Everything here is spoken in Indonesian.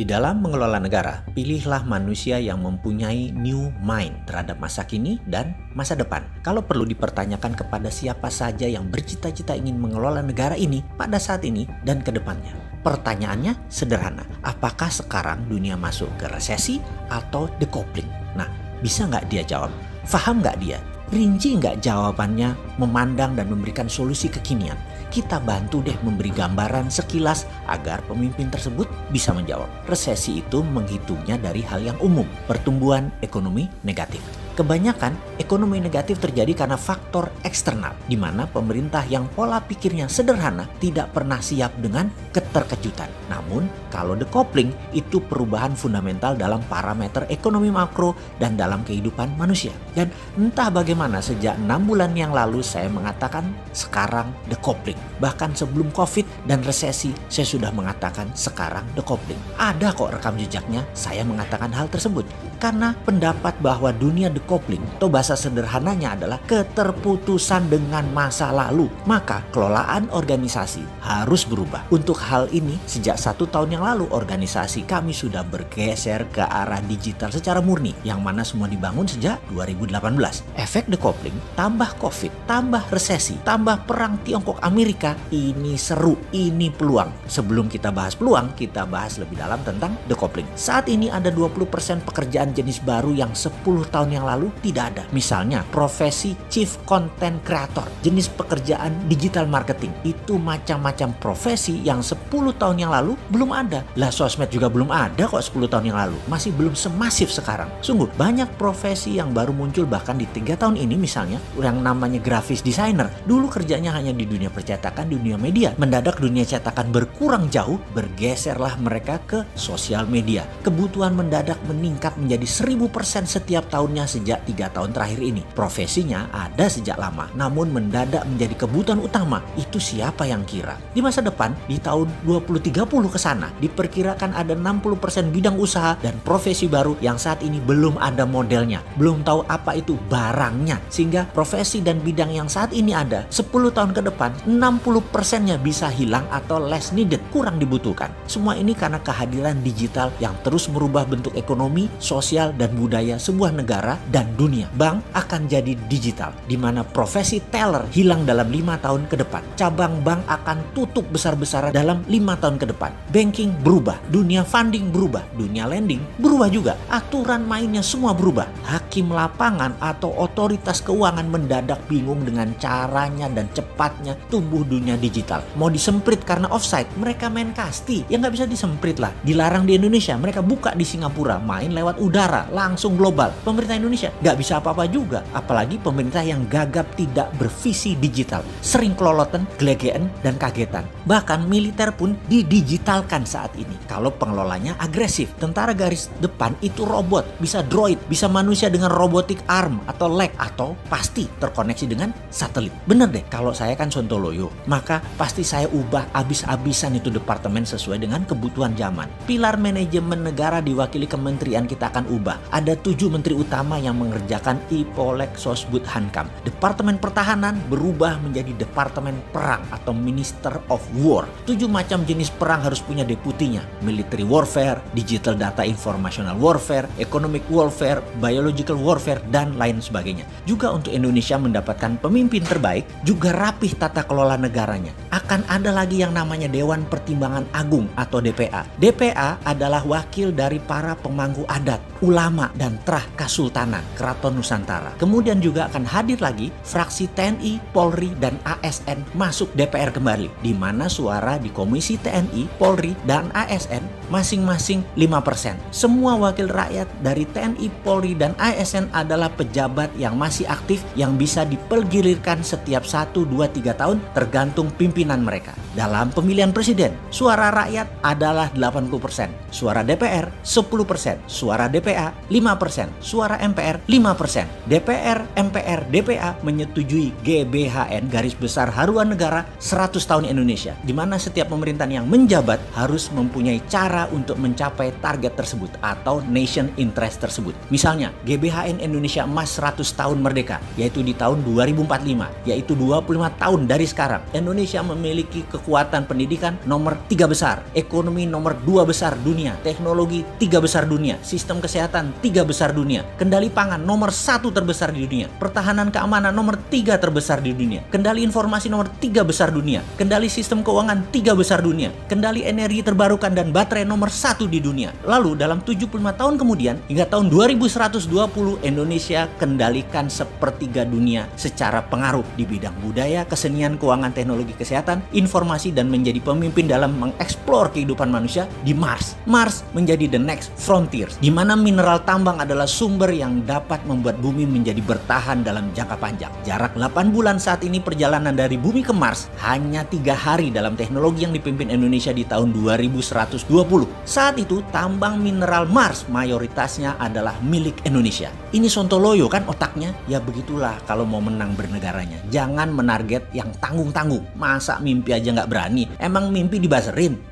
Di dalam mengelola negara, pilihlah manusia yang mempunyai new mind terhadap masa kini dan masa depan. Kalau perlu dipertanyakan kepada siapa saja yang bercita-cita ingin mengelola negara ini pada saat ini dan ke depannya. Pertanyaannya sederhana, apakah sekarang dunia masuk ke resesi atau decoupling? Nah, bisa nggak dia jawab? Faham nggak dia? Rinci nggak jawabannya memandang dan memberikan solusi kekinian? Kita bantu deh memberi gambaran sekilas agar pemimpin tersebut bisa menjawab. Resesi itu menghitungnya dari hal yang umum, pertumbuhan ekonomi negatif. Kebanyakan ekonomi negatif terjadi karena faktor eksternal, di mana pemerintah yang pola pikirnya sederhana tidak pernah siap dengan keterkejutan. Namun, kalau decoupling itu perubahan fundamental dalam parameter ekonomi makro dan dalam kehidupan manusia. Dan entah bagaimana sejak 6 bulan yang lalu saya mengatakan sekarang decoupling. Bahkan sebelum COVID dan resesi saya sudah mengatakan sekarang decoupling. Ada kok rekam jejaknya saya mengatakan hal tersebut. Karena pendapat bahwa dunia decoupling atau bahasa sederhananya adalah keterputusan dengan masa lalu. Maka kelolaan organisasi harus berubah. Untuk hal ini sejak 1 tahun yang lalu organisasi kami sudah bergeser ke arah digital secara murni. Yang mana semua dibangun sejak 2018. Efek decoupling tambah COVID, tambah resesi, tambah perang Tiongkok Amerika. Ini seru, ini peluang. Sebelum kita bahas peluang, kita bahas lebih dalam tentang decoupling. Saat ini ada 20% pekerjaan jenis baru yang 10 tahun yang lalu tidak ada. Misalnya profesi Chief Content Creator, jenis pekerjaan digital marketing. Itu macam-macam profesi yang 10 tahun yang lalu belum ada. Lah sosmed juga belum ada kok 10 tahun yang lalu. Masih belum semasif sekarang. Sungguh banyak profesi yang baru muncul bahkan di 3 tahun ini, misalnya yang namanya graphics designer. Dulu kerjanya hanya di dunia percetakan, di dunia media. Mendadak dunia cetakan berkurang jauh, bergeserlah mereka ke sosial media. Kebutuhan mendadak meningkat menjadi 1000% setiap tahunnya sejak 3 tahun terakhir ini. Profesinya ada sejak lama, namun mendadak menjadi kebutuhan utama. Itu siapa yang kira? Di masa depan, di tahun 2030 ke sana, diperkirakan ada 60% bidang usaha dan profesi baru yang saat ini belum ada modelnya. Belum tahu apa itu barangnya. Sehingga profesi dan bidang yang saat ini ada, 10 tahun ke depan, 60%-nya bisa hilang atau less needed, kurang dibutuhkan. Semua ini karena kehadiran digital yang terus merubah bentuk ekonomi, sosial, dan budaya sebuah negara dan dunia. Bank akan jadi digital, di mana profesi teller hilang dalam 5 tahun ke depan. Cabang bank akan tutup besar-besaran dalam 5 tahun ke depan. Banking berubah, dunia funding berubah, dunia lending berubah juga. Aturan mainnya semua berubah. Hakim lapangan atau otoritas keuangan mendadak bingung dengan caranya dan cepatnya tumbuh dunia digital. Mau disemprit karena offside, mereka main kasti. Ya nggak bisa disemprit lah. Dilarang di Indonesia, mereka buka di Singapura, main lewat udara, langsung global. Pemerintah Indonesia nggak bisa apa-apa juga. Apalagi pemerintah yang gagap tidak bervisi digital. Sering keloloten, gelegean, dan kagetan. Bahkan militer pun didigitalkan saat ini. Kalau pengelolanya agresif. Tentara garis depan itu robot, bisa droid, bisa manusia dengan robotic arm atau leg, atau pasti terkoneksi dengan satelit. Bener deh, kalau saya kan sontoloyo, maka pasti saya ubah abis-abisan itu departemen sesuai dengan kebutuhan zaman. Pilar manajemen negara diwakili kementerian kita akan ubah. Ada 7 menteri utama yang mengerjakan Ipolek Sosbud Hankam. Departemen pertahanan berubah menjadi departemen perang atau Minister of War. 7 macam jenis perang harus punya deputinya. Military warfare, digital data informational warfare, economic warfare, biological warfare, dan lain sebagainya. Juga untuk Indonesia mendapatkan pemimpin terbaik, juga rapih tata kelola negaranya. Akan ada lagi yang namanya Dewan Pertimbangan Agung atau DPA. DPA adalah wakil dari para pemangku adat, ulama, dan trah Kasultanan, Keraton Nusantara. Kemudian juga akan hadir lagi fraksi TNI, Polri, dan ASN masuk DPR kembali, di mana suara di Komisi TNI, Polri, dan ASN masing-masing 5%. Semua wakil rakyat dari TNI, Polri, dan ASN adalah pejabat yang masih aktif yang bisa dipergilirkan setiap 1, 2, 3 tahun tergantung pimpinan mereka. Dalam pemilihan presiden, suara rakyat adalah 80%, suara DPR 10%, suara DPA 5%, suara MPR MPR 5%. DPR, MPR, DPA menyetujui GBHN garis besar haluan negara 100 tahun Indonesia, di mana setiap pemerintahan yang menjabat harus mempunyai cara untuk mencapai target tersebut atau nation interest tersebut. Misalnya, GBHN Indonesia Emas 100 tahun merdeka, yaitu di tahun 2045, yaitu 25 tahun dari sekarang. Indonesia memiliki kekuatan pendidikan nomor 3 besar, ekonomi nomor 2 besar dunia, teknologi 3 besar dunia, sistem kesehatan 3 besar dunia, kendali pangan nomor 1 terbesar di dunia, pertahanan keamanan nomor 3 terbesar di dunia, kendali informasi nomor 3 besar dunia, kendali sistem keuangan 3 besar dunia, kendali energi terbarukan dan baterai nomor 1 di dunia. Lalu dalam 75 tahun kemudian, hingga tahun 2120, Indonesia kendalikan sepertiga dunia secara pengaruh di bidang budaya, kesenian, keuangan, teknologi, kesehatan, informasi, dan menjadi pemimpin dalam mengeksplor kehidupan manusia di Mars. Mars menjadi the next frontier, di mana mineral tambang adalah sumber yang dapat membuat bumi menjadi bertahan dalam jangka panjang. Jarak 8 bulan saat ini perjalanan dari bumi ke Mars hanya 3 hari dalam teknologi yang dipimpin Indonesia di tahun 2120. Saat itu tambang mineral Mars mayoritasnya adalah milik Indonesia. Ini sontoloyo kan otaknya? Ya begitulah kalau mau menang bernegaranya. Jangan menarget yang tanggung-tanggung. Masa mimpi aja nggak berani? Emang mimpi dibaserin?